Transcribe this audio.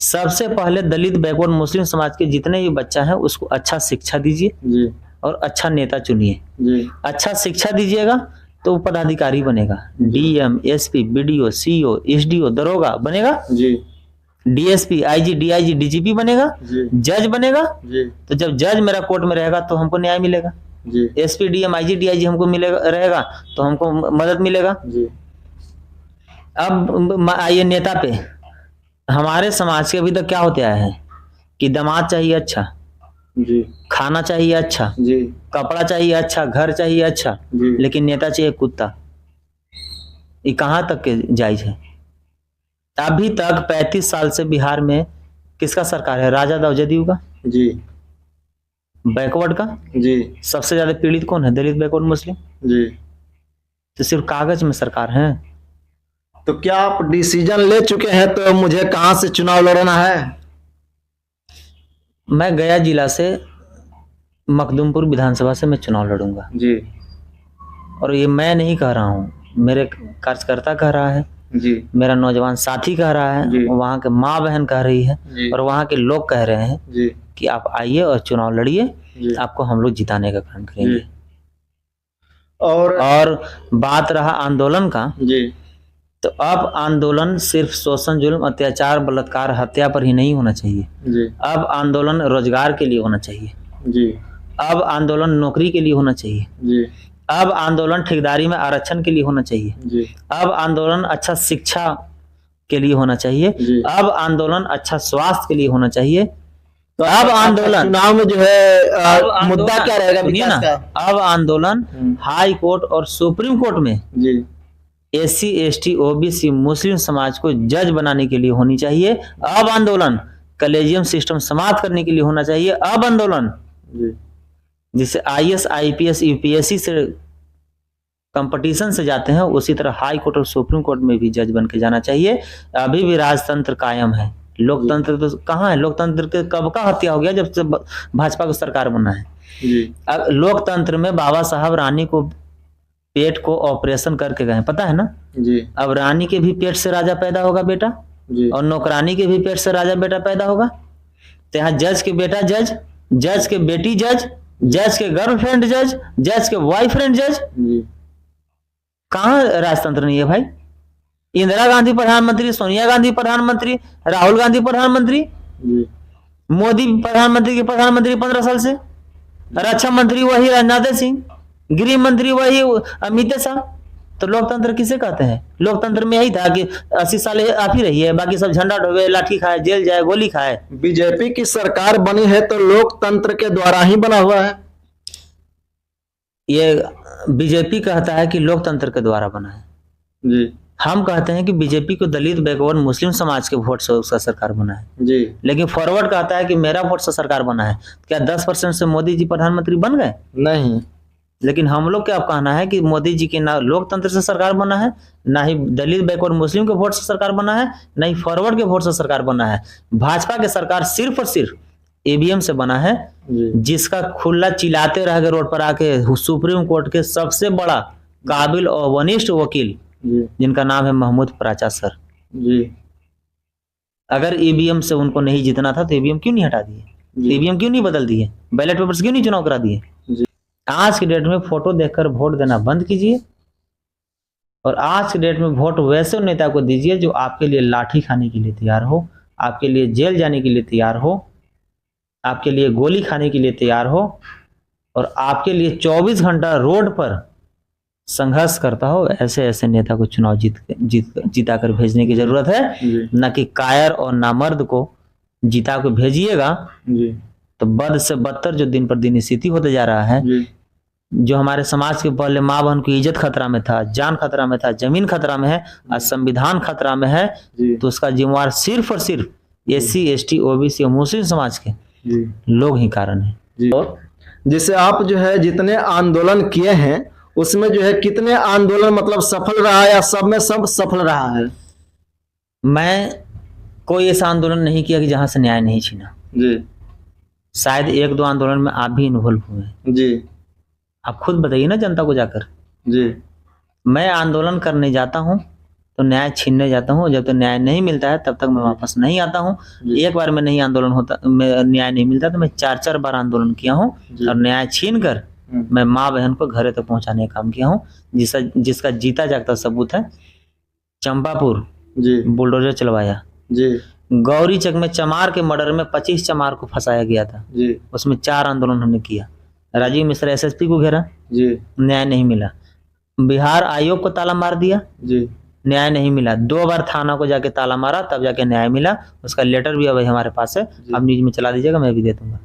सबसे पहले दलित बैकवर्ड मुस्लिम समाज के जितने भी बच्चा है उसको अच्छा शिक्षा दीजिए जी और अच्छा नेता चुनिए। जी अच्छा शिक्षा दीजिएगा तो वो पदाधिकारी बनेगा, DM, SP, BDO, CEO, SDO, दरोगा बनेगा, जी डीएसपी, आईजी, डीआईजी, डीजीपी बनेगा, जी जज बनेगा। जी तो जब जज मेरा कोर्ट में रहेगा तो हमको न्याय मिलेगा, जी एसपी, डीएम, आईजी, डीआईजी हमको मिलेगा रहेगा तो हमको मदद मिलेगा। जी अब आइए नेता पे। हमारे समाज के अभी तक क्या होते आए हैं कि दामाद चाहिए अच्छा, जी खाना चाहिए अच्छा, जी कपड़ा चाहिए अच्छा, घर चाहिए अच्छा, जी लेकिन नेता चाहिए कुत्ता। ये कहाँ तक के जायज है? अभी तक 35 साल से बिहार में किसका सरकार है? राजा द्रौपदी का, जी बैकवर्ड का। जी सबसे ज्यादा पीड़ित कौन है? दलित, बैकवर्ड, मुस्लिम। जी। तो सिर्फ कागज में सरकार है। तो क्या आप डिसीजन ले चुके हैं तो मुझे कहां से चुनाव लड़ना है? मैं गया जिला से मखदूमपुर विधानसभा से मैं चुनाव लड़ूंगा। जी और ये मैं नहीं कह रहा हूँ, मेरे कार्यकर्ता कह रहा है, जी मेरा नौजवान साथी कह रहा जी। है, वहाँ के माँ बहन कह रही है जी और वहाँ के लोग कह रहे हैं जी कि आप आइए और चुनाव लड़िए, जी आपको हम लोग जिताने का काम करेंगे। जी। और बात रहा आंदोलन का, जी तो अब आंदोलन सिर्फ शोषण, जुल्म, अत्याचार, बलात्कार, हत्या पर ही नहीं होना चाहिए। जी अब आंदोलन रोजगार के लिए होना चाहिए। जी अब आंदोलन नौकरी के लिए होना चाहिए। जी अब आंदोलन ठेकेदारी में आरक्षण के लिए होना चाहिए। जी अब आंदोलन अच्छा शिक्षा के लिए होना चाहिए। जी। अब आंदोलन अच्छा स्वास्थ्य के लिए होना चाहिए। तो अब आंदोलन चुनाव में जो है मुद्दा क्या रहेगा सुनिए विकास ना, का? अब आंदोलन हाई कोर्ट और सुप्रीम कोर्ट में जी एससी, एसटी, ओबीसी, मुस्लिम समाज को जज बनाने के लिए होनी चाहिए। अब आंदोलन कलेजियम सिस्टम समाप्त करने के लिए होना चाहिए। अब आंदोलन जी जिसे आईएएस, आईपीएस, यूपीएससी से कंपटीशन से जाते हैं, उसी तरह हाई कोर्ट और सुप्रीम कोर्ट में भी जज बन के जाना चाहिए। अभी भी राजतंत्र कायम है, लोकतंत्र तो कहाँ है? लोकतंत्र के कब का हत्या हो गया जब से भाजपा को सरकार बना है। जी अब लोकतंत्र में बाबा साहब रानी को पेट को ऑपरेशन करके गए, पता है ना? जी अब रानी के भी पेट से राजा पैदा होगा बेटा, जी और नौकरानी के भी पेट से राजा बेटा पैदा होगा। तो यहाँ जज के बेटा जज, जज के बेटी जज, जज के गर्लफ्रेंड जज, जज के बॉयफ्रेंड जज। जी कहाँ राजतंत्र नहीं है भाई? इंदिरा गांधी प्रधानमंत्री, सोनिया गांधी प्रधानमंत्री, राहुल गांधी प्रधानमंत्री, जी मोदी प्रधानमंत्री के प्रधानमंत्री 15 साल से, रक्षा मंत्री वही राजनाथ सिंह, गृह मंत्री वही अमित शाह। तो लोकतंत्र किसे कहते हैं? लोकतंत्र में यही था कि 80 साल आप ही रही है, बाकी सब झंडा ढोवे, लाठी खाए, जेल जाए, गोली खाए। बीजेपी की सरकार बनी है तो लोकतंत्र के द्वारा ही बना हुआ है। ये बीजेपी कहता है कि लोकतंत्र के द्वारा बना है, जी हम कहते हैं कि बीजेपी को दलित, बैकवर्ड, मुस्लिम समाज के वोट से उसका सरकार बना है। जी लेकिन फॉरवर्ड कहता है कि मेरा वोट से सरकार बना है। क्या 10% से मोदी जी प्रधानमंत्री बन गए? नहीं। लेकिन हम लोग क्या कहना है कि मोदी जी की ना लोकतंत्र से सरकार बना है, ना ही दलित, बैकवर्ड, मुस्लिम के वोट से सरकार बना है, ना ही फॉरवर्ड के वोट से सरकार बना है। भाजपा की सरकार सिर्फ और सिर्फ ईवीएम से बना है, जी जिसका खुला चिल्लाते रह गए रोड पर आके सुप्रीम कोर्ट के सबसे बड़ा काबिल और वरिष्ठ वकील, जी जिनका नाम है महमूद पराचा सर। जी अगर ईवीएम से उनको नहीं जीतना था तो ईवीएम क्यों नहीं हटा दिए? जी ईवीएम क्यों नहीं बदल दिए? बैलेट पेपर्स क्यों नहीं चुनाव करा दिए? जी। आज की डेट में फोटो देखकर वोट देना बंद कीजिए, और आज की डेट में वोट वैसे नेता को दीजिए जो आपके लिए लाठी खाने के लिए तैयार हो, आपके लिए जेल जाने के लिए तैयार हो, आपके लिए गोली खाने के लिए तैयार हो, और आपके लिए 24 घंटा रोड पर संघर्ष करता हो। ऐसे ऐसे नेता को चुनाव जीता कर भेजने की जरूरत है, जी न कि कायर और नामर्द को जीता के भेजिएगा जी तो बद से बदतर जो दिन पर दिन स्थिति होते जा रहा है। जी जो हमारे समाज के पहले माँ बहन की इज्जत खतरा में था, जान खतरा में था, जमीन खतरा में है, आज संविधान खतरा में है, जी तो उसका जिम्मेवार सिर्फ और सिर्फ एससी, एसटी, ओबीसी और मुस्लिम समाज के जी लोग ही कारण है। जी। जैसे आप जो है जितने आंदोलन किए हैं उसमें जो है कितने आंदोलन मतलब सफल रहा या सब में सब सफल रहा है? मैं कोई ऐसा आंदोलन नहीं किया कि जहां से न्याय नहीं छीना। जी शायद 1-2 आंदोलन में आप भी इन्वॉल्व हुए हैं। जी आप खुद बताइए ना जनता को जाकर। जी मैं आंदोलन करने जाता हूं तो न्याय छीनने जाता हूँ। जब तक न्याय नहीं मिलता है तब तक मैं वापस नहीं आता हूँ। जी। एक बार में नहीं आंदोलन होता, न्याय नहीं मिलता तो मैं 4-4 बार आंदोलन किया हूँ जी। और न्याय छीन कर मैं माँ बहन को घरे तक पहुंचाने का काम किया हूँ, जिसका जीता जागता सबूत है। चंपापुर जी बुलडोजर चलवाया, जी गौरी चक में चमार के मर्डर में 25 चमार को फंसाया गया था, जी उसमें 4 आंदोलन हमने किया। राजीव मिश्रा एसएसपी को घेरा, जी न्याय नहीं मिला। बिहार आयोग को ताला मार दिया, जी न्याय नहीं मिला। 2 बार थाना को जाके ताला मारा, तब जाके न्याय मिला। उसका लेटर भी अभी हमारे पास है, जी। आप न्यूज में चला दीजिएगा, मैं भी दे दूंगा।